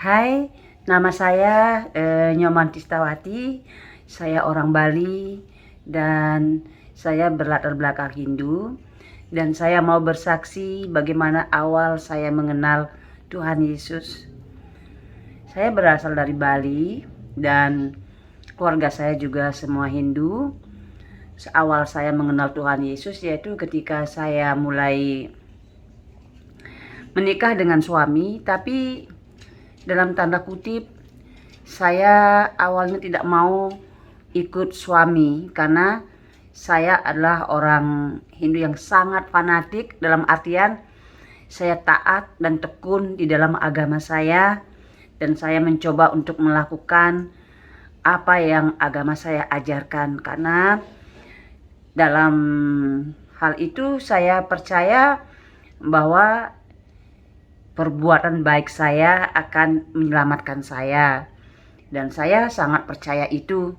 Hai, nama saya Nyoman Tistawati. Saya orang Bali dan saya berlatar belakang Hindu. Dan saya mau bersaksi bagaimana awal saya mengenal Tuhan Yesus. Saya berasal dari Bali dan keluarga saya juga semua Hindu. Awal saya mengenal Tuhan Yesus yaitu ketika saya mulai menikah dengan suami, tapi dalam tanda kutip saya awalnya tidak mau ikut suami karena saya adalah orang Hindu yang sangat fanatik, dalam artian saya taat dan tekun di dalam agama saya, dan saya mencoba untuk melakukan apa yang agama saya ajarkan, karena dalam hal itu saya percaya bahwa perbuatan baik saya akan menyelamatkan saya, dan saya sangat percaya itu.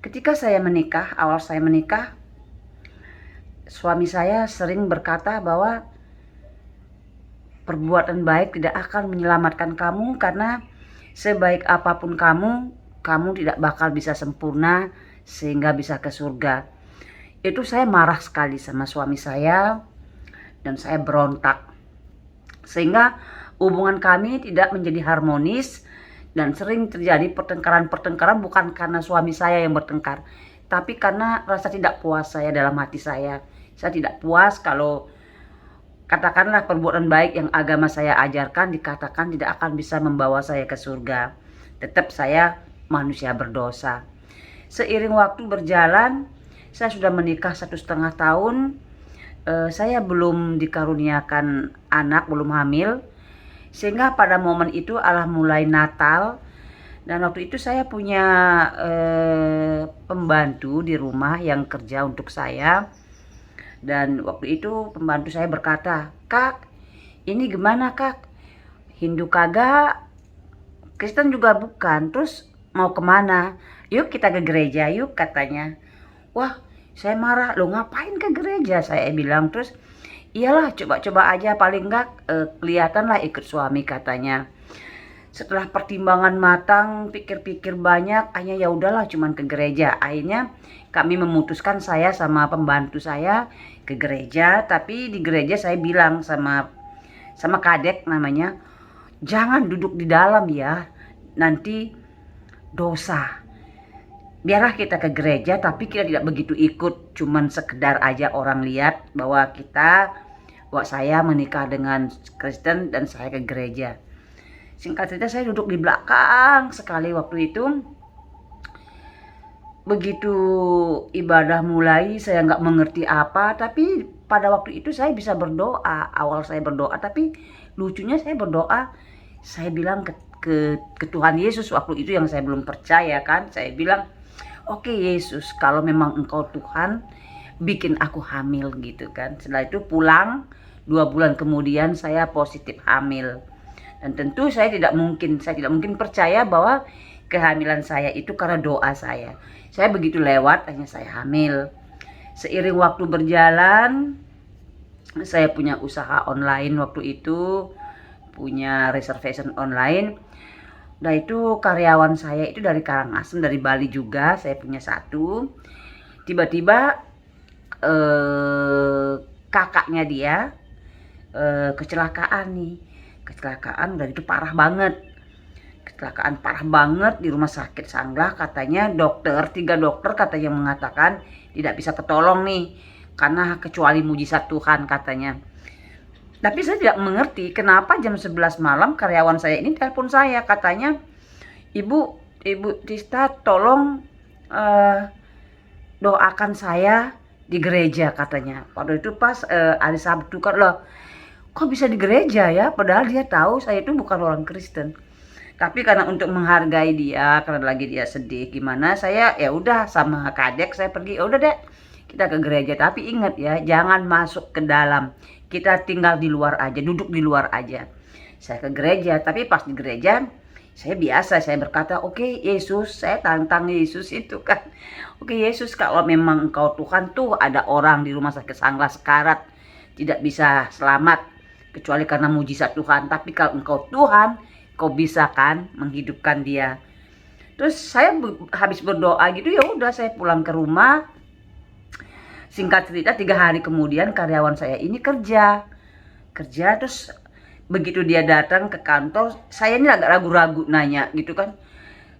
Ketika saya menikah, awal saya menikah, suami saya sering berkata bahwa perbuatan baik tidak akan menyelamatkan kamu, karena sebaik apapun kamu tidak bakal bisa sempurna sehingga bisa ke surga. Itu saya marah sekali sama suami saya dan saya berontak, sehingga hubungan kami tidak menjadi harmonis dan sering terjadi pertengkaran-pertengkaran, bukan karena suami saya yang bertengkar, tapi karena rasa tidak puas saya dalam hati saya. Saya tidak puas kalau katakanlah perbuatan baik yang agama saya ajarkan dikatakan tidak akan bisa membawa saya ke surga. Tetap saya manusia berdosa. Seiring waktu berjalan, saya sudah menikah 1,5 tahun. Saya belum dikaruniakan anak, belum hamil, sehingga pada momen itu Allah mulai Natal, dan waktu itu saya punya pembantu di rumah yang kerja untuk saya. Dan waktu itu pembantu saya berkata, "Kak, ini gimana kak? Hindu kagak, Kristen juga bukan, terus mau kemana? Yuk kita ke gereja yuk," katanya. Wah, saya marah, "Lo ngapain ke gereja?" saya bilang. Terus, "Iyalah, coba-coba aja, paling enggak kelihatanlah ikut suami," katanya. Setelah pertimbangan matang, pikir-pikir banyak, akhirnya ya udahlah cuman ke gereja. Akhirnya kami memutuskan, saya sama pembantu saya ke gereja. Tapi di gereja saya bilang sama kadek namanya, "Jangan duduk di dalam ya, nanti dosa. Biarlah kita ke gereja, tapi kita tidak begitu ikut, cuman sekedar aja orang lihat bahwa saya menikah dengan Kristen dan saya ke gereja." Singkat cerita, saya duduk di belakang sekali waktu itu. Begitu ibadah mulai, saya nggak mengerti apa, tapi pada waktu itu saya bisa berdoa. Awal saya berdoa, tapi lucunya saya berdoa, saya bilang ke Tuhan Yesus waktu itu yang saya belum percaya kan. Saya bilang, "Oke Yesus, kalau memang Engkau Tuhan, bikin aku hamil," gitu kan. Setelah itu pulang, 2 bulan kemudian saya positif hamil. Dan tentu saya tidak mungkin percaya bahwa kehamilan saya itu karena doa saya. Saya begitu lewat, akhirnya saya hamil. Seiring waktu berjalan, saya punya usaha online waktu itu, punya reservation online. Nah itu karyawan saya itu dari Karangasem, dari Bali juga, saya punya satu. Tiba-tiba kakaknya dia kecelakaan nih. Kecelakaan dan itu parah banget. Kecelakaan parah banget di rumah sakit Sanglah. Katanya 3 dokter katanya mengatakan tidak bisa ketolong nih, karena kecuali mujizat Tuhan katanya. Tapi saya tidak mengerti kenapa jam 11 malam karyawan saya ini telepon saya, katanya, Ibu Tista, tolong doakan saya di gereja," katanya. Waktu itu pas hari Sabtu kan, loh kok bisa di gereja ya, padahal dia tahu saya itu bukan orang Kristen. Tapi karena untuk menghargai dia, karena lagi dia sedih gimana, saya ya udah sama kadek saya pergi, "Ya udah deh, kita ke gereja, tapi ingat ya, jangan masuk ke dalam. Kita tinggal di luar aja, duduk di luar aja." Saya ke gereja, tapi pas di gereja saya biasa, saya berkata, "Oke Yesus," saya tantang Yesus itu kan. "Oke Yesus, kalau memang Engkau Tuhan, tuh ada orang di rumah sakit Sanglah sekarat, tidak bisa selamat kecuali karena mujizat Tuhan. Tapi kalau Engkau Tuhan, kau bisa kan menghidupkan dia. Terus saya habis berdoa gitu, ya udah saya pulang ke rumah. Singkat cerita 3 hari kemudian karyawan saya ini kerja terus begitu dia datang ke kantor, saya ini agak ragu-ragu nanya gitu kan.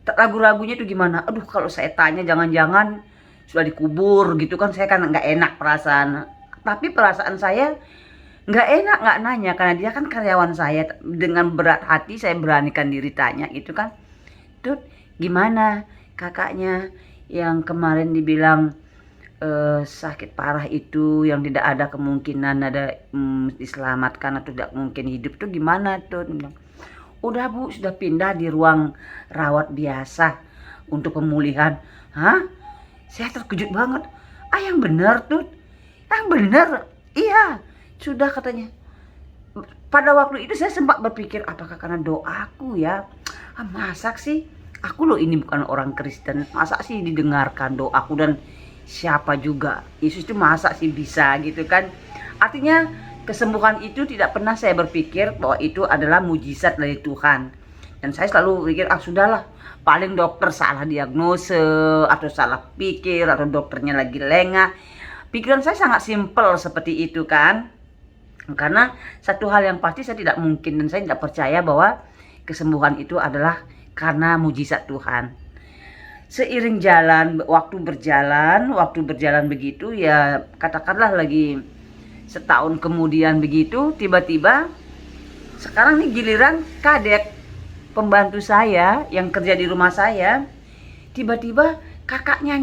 Ragu-ragunya itu gimana? Aduh, kalau saya tanya jangan-jangan sudah dikubur gitu kan, saya kan nggak enak perasaan. Tapi perasaan saya nggak enak nggak nanya, karena dia kan karyawan saya. Dengan berat hati saya beranikan diri tanya gitu kan. Tut, gimana kakaknya yang kemarin dibilang sakit parah itu, yang tidak ada kemungkinan diselamatkan atau tidak mungkin hidup tuh gimana tuh? Udah bu, sudah pindah di ruang rawat biasa untuk pemulihan. Hah? Saya terkejut banget. Ah, yang bener tuh, yang bener, iya sudah katanya. Pada waktu itu saya sempat berpikir, apakah karena doaku ya? Masak sih, aku loh ini bukan orang Kristen, masa sih didengarkan doaku? Dan siapa juga, Yesus itu masa sih bisa gitu kan. Artinya kesembuhan itu tidak pernah saya berpikir bahwa itu adalah mujizat dari Tuhan. Dan saya selalu pikir, sudahlah, paling dokter salah diagnose atau salah pikir atau dokternya lagi lengah. Pikiran saya sangat simpel seperti itu kan. Karena satu hal yang pasti, saya tidak mungkin dan saya tidak percaya bahwa kesembuhan itu adalah karena mujizat Tuhan. Seiring jalan, waktu berjalan begitu ya, katakanlah lagi setahun kemudian begitu, tiba-tiba sekarang nih giliran Kadek, pembantu saya yang kerja di rumah saya, tiba-tiba kakaknya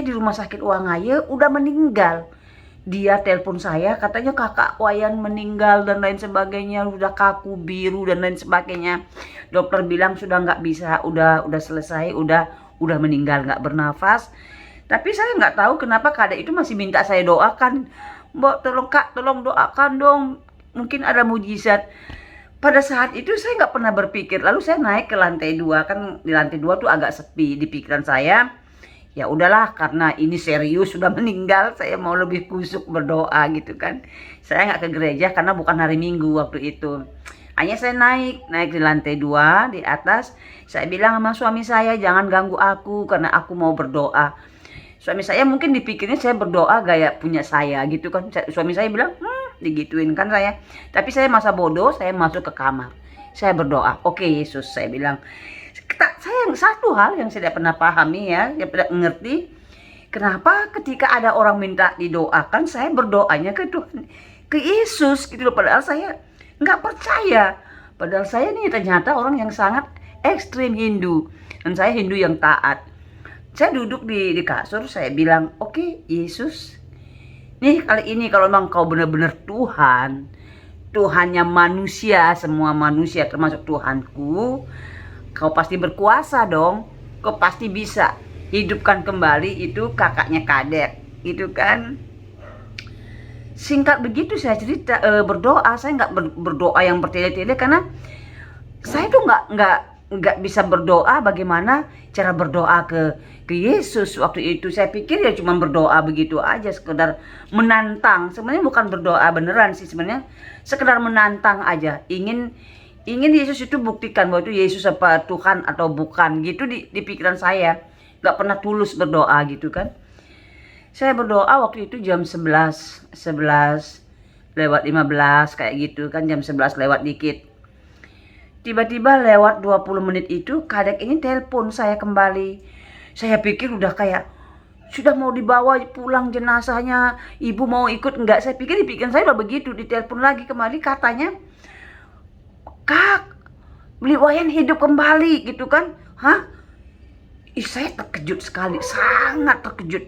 di rumah sakit Wangaya udah meninggal. Dia telepon saya, katanya kakak Wayan meninggal dan lain sebagainya, udah kaku biru dan lain sebagainya. Dokter bilang sudah nggak bisa, udah selesai, udah meninggal, nggak bernafas. Tapi saya nggak tahu kenapa Kadek itu masih minta saya doakan. Mbak, tolong Kak, tolong doakan dong, mungkin ada mujizat. Pada saat itu saya nggak pernah berpikir. Lalu saya naik ke lantai 2, kan di lantai 2 tuh agak sepi. Di pikiran saya, ya udahlah, karena ini serius sudah meninggal, saya mau lebih kusuk berdoa gitu kan. Saya nggak ke gereja karena bukan hari Minggu waktu itu. Hanya saya naik di lantai 2 di atas. Saya bilang sama suami saya, jangan ganggu aku karena aku mau berdoa. Suami saya mungkin dipikirnya saya berdoa gaya punya saya gitu kan. Suami saya bilang, digituin kan saya. Tapi saya masa bodoh, saya masuk ke kamar. Saya berdoa, oke Yesus, saya bilang. Saya satu hal yang saya tidak pernah pahami ya, yang tidak mengerti, kenapa ketika ada orang minta didoakan, saya berdoanya ke Tuhan, ke Yesus gitu loh. Padahal saya nggak percaya. Padahal saya nih ternyata orang yang sangat ekstrim Hindu, dan saya Hindu yang taat. Saya duduk di kasur, saya bilang, oke Yesus, nih kali ini kalau memang kau benar-benar Tuhan, Tuhannya manusia, semua manusia termasuk Tuhanku, kau pasti berkuasa dong. Kau pasti bisa hidupkan kembali itu kakaknya Kadek gitu kan. Singkat begitu saya cerita, berdoa. Saya nggak berdoa yang bertele-tele karena saya tuh nggak bisa berdoa bagaimana cara berdoa ke Yesus waktu itu. Saya pikir ya cuma berdoa begitu aja, sekedar menantang. Sebenarnya bukan berdoa beneran sih, sebenarnya sekedar menantang aja. Ingin Yesus itu buktikan bahwa itu Yesus apa Tuhan atau bukan gitu di pikiran saya. Gak pernah tulus berdoa gitu kan. Saya berdoa waktu itu jam 11 lewat 15 kayak gitu kan, jam 11 lewat dikit. Tiba-tiba lewat 20 menit itu Kadek ini telepon saya kembali. Saya pikir udah kayak sudah mau dibawa pulang jenazahnya, ibu mau ikut enggak? Saya pikir di pikiran saya udah begitu. Ditelepon lagi kembali, katanya, Kak, beli Wayan hidup kembali gitu kan. Hah? Saya terkejut sekali, sangat terkejut.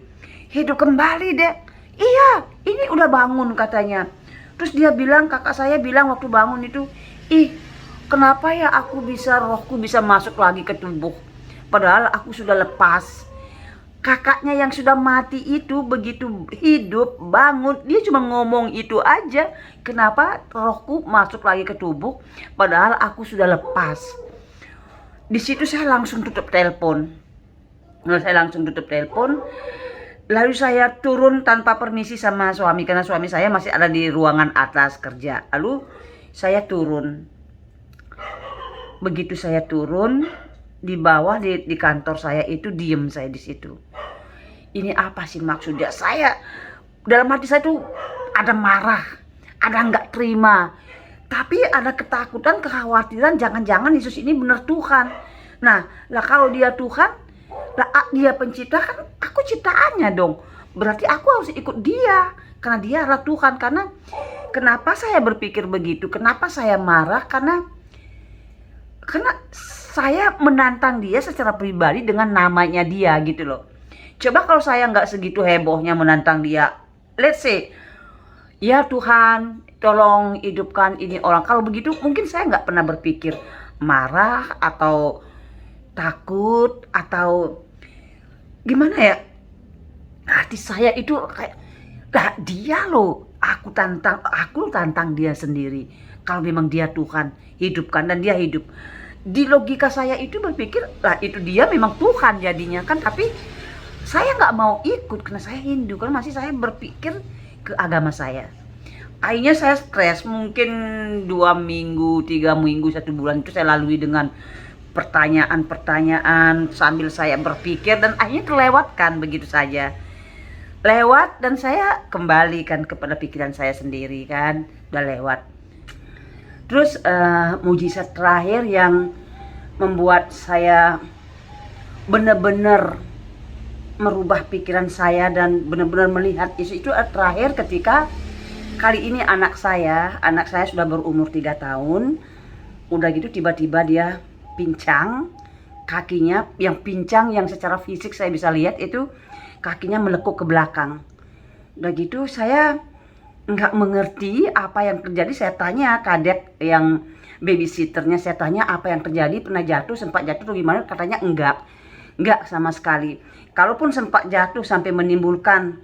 Hidup kembali deh. Iya, ini udah bangun katanya. Terus dia bilang, kakak saya bilang waktu bangun itu, kenapa ya rohku bisa masuk lagi ke tubuh. Padahal aku sudah lepas. Kakaknya yang sudah mati itu begitu hidup, bangun, dia cuma ngomong itu aja. Kenapa rohku masuk lagi ke tubuh padahal aku sudah lepas. Di situ saya langsung tutup telepon. Lalu saya turun tanpa permisi sama suami, karena suami saya masih ada di ruangan atas kerja. Lalu saya turun. begitu saya turun di bawah di kantor saya itu, diem saya di situ. Ini apa sih maksudnya? Saya dalam hati saya tuh ada marah, ada nggak terima, tapi ada ketakutan, kekhawatiran, jangan-jangan Yesus ini benar Tuhan. Nah, lah kalau dia Tuhan, lah dia pencipta, kan aku ciptaannya dong. Berarti aku harus ikut dia, karena dia adalah Tuhan. Karena kenapa saya berpikir begitu? Kenapa saya marah? Karena saya menantang dia secara pribadi dengan namanya dia gitu loh. Coba kalau saya nggak segitu hebohnya menantang dia, let's say, ya Tuhan, tolong hidupkan ini orang. Kalau begitu mungkin saya nggak pernah berpikir marah atau takut atau gimana ya. Hati saya itu kayak, lah dia loh, aku tantang dia sendiri. Kalau memang dia Tuhan, hidupkan, dan dia hidup. Di logika saya itu berpikir, lah itu dia memang Tuhan jadinya kan. Tapi saya nggak mau ikut karena saya Hindu, kan masih saya berpikir ke agama saya. Akhirnya saya stres, mungkin 2 minggu, 3 minggu, 1 bulan itu saya lalui dengan pertanyaan-pertanyaan sambil saya berpikir, dan akhirnya terlewatkan begitu saja. Lewat, dan saya kembalikan kepada pikiran saya sendiri kan, udah lewat. Terus mujizat terakhir yang membuat saya benar-benar merubah pikiran saya dan benar-benar melihat Yesus itu terakhir ketika kali ini anak saya sudah berumur 3 tahun. Udah gitu tiba-tiba dia pincang, kakinya yang pincang, yang secara fisik saya bisa lihat itu kakinya melekuk ke belakang. Udah gitu saya nggak mengerti apa yang terjadi. Saya tanya kadek yang babysitternya, saya tanya apa yang terjadi, pernah jatuh, sempat jatuh atau gimana? Katanya enggak sama sekali. Kalaupun sempat jatuh sampai menimbulkan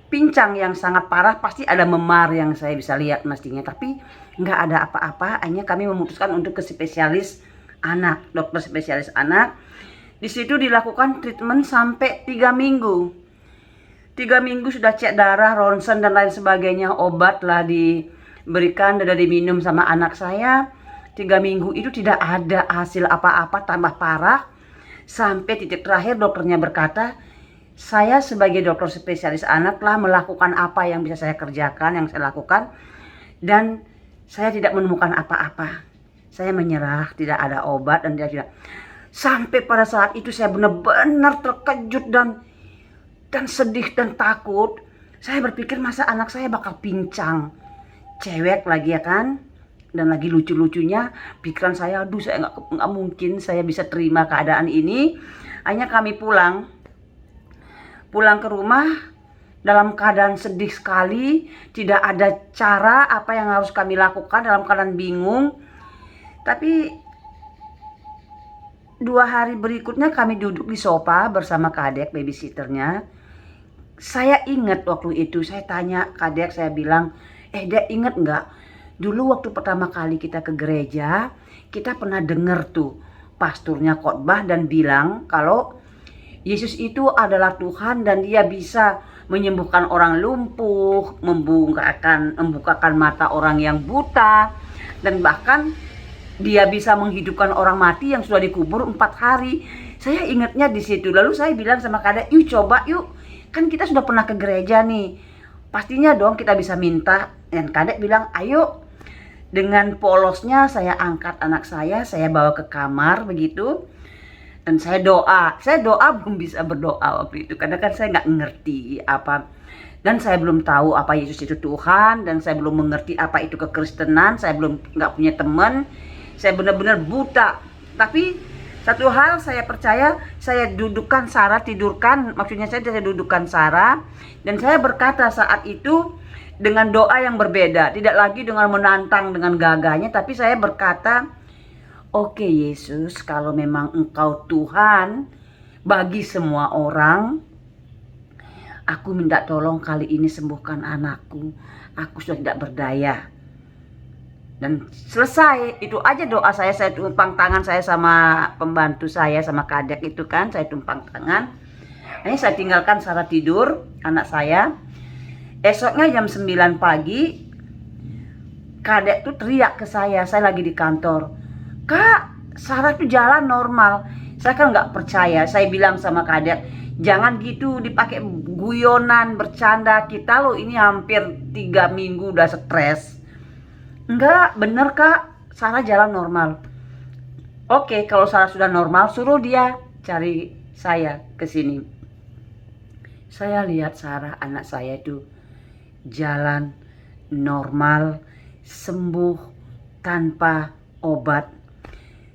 pincang yang sangat parah, pasti ada memar yang saya bisa lihat mestinya, tapi nggak ada apa-apa. Hanya kami memutuskan untuk ke spesialis anak, dokter spesialis anak. Di situ dilakukan treatment sampai 3 minggu. 3 minggu sudah cek darah, ronsen dan lain sebagainya, obat lah diberikan dan diminum sama anak saya. 3 minggu itu tidak ada hasil apa-apa, tambah parah. Sampai titik terakhir dokternya berkata, saya sebagai dokter spesialis anak telah melakukan apa yang bisa saya kerjakan, yang saya lakukan, dan saya tidak menemukan apa-apa. Saya menyerah, tidak ada obat dan tidak. Sampai pada saat itu saya benar-benar terkejut dan sedih dan takut. Saya berpikir masa anak saya bakal pincang, cewek lagi ya kan, dan lagi lucu-lucunya. Pikiran saya, aduh saya nggak mungkin saya bisa terima keadaan ini. Akhirnya kami pulang ke rumah dalam keadaan sedih sekali. Tidak ada cara apa yang harus kami lakukan, dalam keadaan bingung. Tapi 2 hari berikutnya kami duduk di sofa bersama kadek babysitternya. Saya ingat waktu itu saya tanya kadek, saya bilang, Dek ingat nggak dulu waktu pertama kali kita ke gereja, kita pernah dengar tuh pasturnya khotbah dan bilang kalau Yesus itu adalah Tuhan dan dia bisa menyembuhkan orang lumpuh, membukakan mata orang yang buta, dan bahkan dia bisa menghidupkan orang mati yang sudah dikubur 4 hari. Saya ingatnya di situ. Lalu saya bilang sama kadek, yuk coba yuk. Kan kita sudah pernah ke gereja nih. Pastinya dong kita bisa minta. Dan kadek bilang, ayo. Dengan polosnya saya angkat anak saya bawa ke kamar begitu. Dan saya doa belum bisa berdoa waktu itu. Karena kan saya nggak ngerti apa. Dan saya belum tahu apa Yesus itu Tuhan. Dan saya belum mengerti apa itu kekristenan. Saya nggak punya teman. Saya benar-benar buta. Tapi satu hal saya percaya, saya dudukkan Sarah, tidurkan, maksudnya saya dudukkan Sarah, dan saya berkata saat itu dengan doa yang berbeda, tidak lagi dengan menantang dengan gagahnya, tapi saya berkata, oke Yesus, kalau memang Engkau Tuhan bagi semua orang, aku minta tolong kali ini sembuhkan anakku, aku sudah tidak berdaya. Dan selesai, itu aja doa saya tumpang tangan saya sama pembantu saya, sama kadek itu kan, saya tumpang tangan. Ini saya tinggalkan Sarah tidur, anak saya. Esoknya jam 9 pagi, kadek tuh teriak ke saya lagi di kantor. Kak, Sarah tuh jalan normal. Saya kan nggak percaya. Saya bilang sama Kadek, jangan gitu dipakai guyonan, bercanda. Kita loh ini hampir 3 minggu udah stres. Enggak, bener Kak, Sarah jalan normal. Oke, kalau Sarah sudah normal, suruh dia cari saya ke sini. Saya lihat Sarah, anak saya itu jalan normal, sembuh tanpa obat.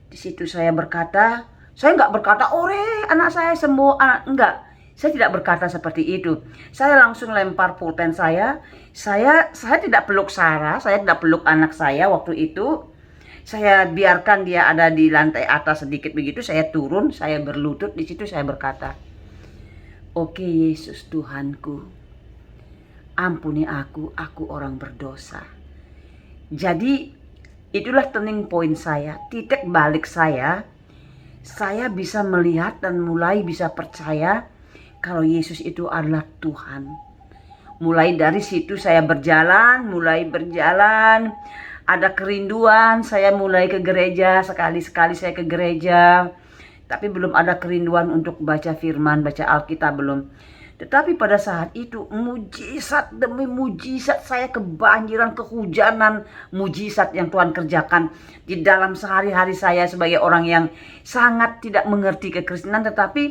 Di situ saya berkata, saya nggak berkata, ore anak saya sembuh, enggak. Saya tidak berkata seperti itu. Saya langsung lempar pulpen saya. Saya tidak peluk Sarah, saya tidak peluk anak saya waktu itu. Saya biarkan dia ada di lantai atas sedikit begitu, saya turun, saya berlutut di situ, saya berkata, oke Yesus Tuhanku, ampuni aku orang berdosa. Jadi itulah turning point saya, titik balik saya bisa melihat dan mulai bisa percaya kalau Yesus itu adalah Tuhan. Mulai dari situ saya mulai berjalan, ada kerinduan, saya mulai ke gereja, sekali-sekali saya ke gereja. Tapi belum ada kerinduan untuk baca firman, baca Alkitab belum. Tetapi pada saat itu mujizat demi mujizat, saya kebanjiran, kehujanan mujizat yang Tuhan kerjakan di dalam sehari-hari saya sebagai orang yang sangat tidak mengerti kekristenan. Tetapi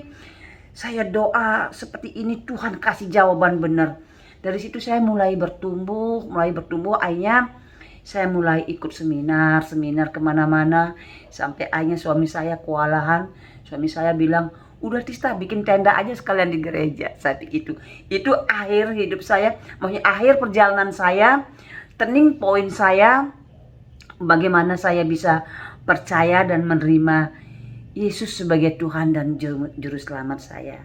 saya doa seperti ini, Tuhan kasih jawaban benar. Dari situ saya mulai bertumbuh, akhirnya saya mulai ikut seminar kemana-mana. Sampai akhirnya suami saya kewalahan. Suami saya bilang, udah Tista bikin tenda aja sekalian di gereja. Saya pikir itu akhir hidup saya, maksudnya akhir perjalanan saya, turning point saya, bagaimana saya bisa percaya dan menerima Yesus sebagai Tuhan dan Juru Selamat saya.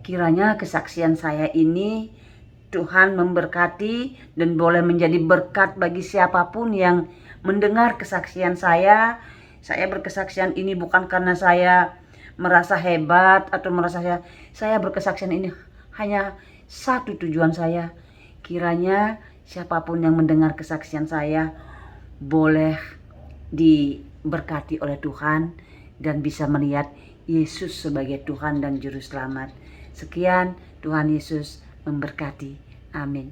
Kiranya kesaksian saya ini Tuhan memberkati dan boleh menjadi berkat bagi siapapun yang mendengar kesaksian saya. Saya berkesaksian ini bukan karena saya merasa hebat atau merasa saya berkesaksian ini hanya satu tujuan saya. Kiranya siapapun yang mendengar kesaksian saya boleh diberkati oleh Tuhan dan bisa melihat Yesus sebagai Tuhan dan Juru Selamat. Sekian, Tuhan Yesus memberkati. Amin.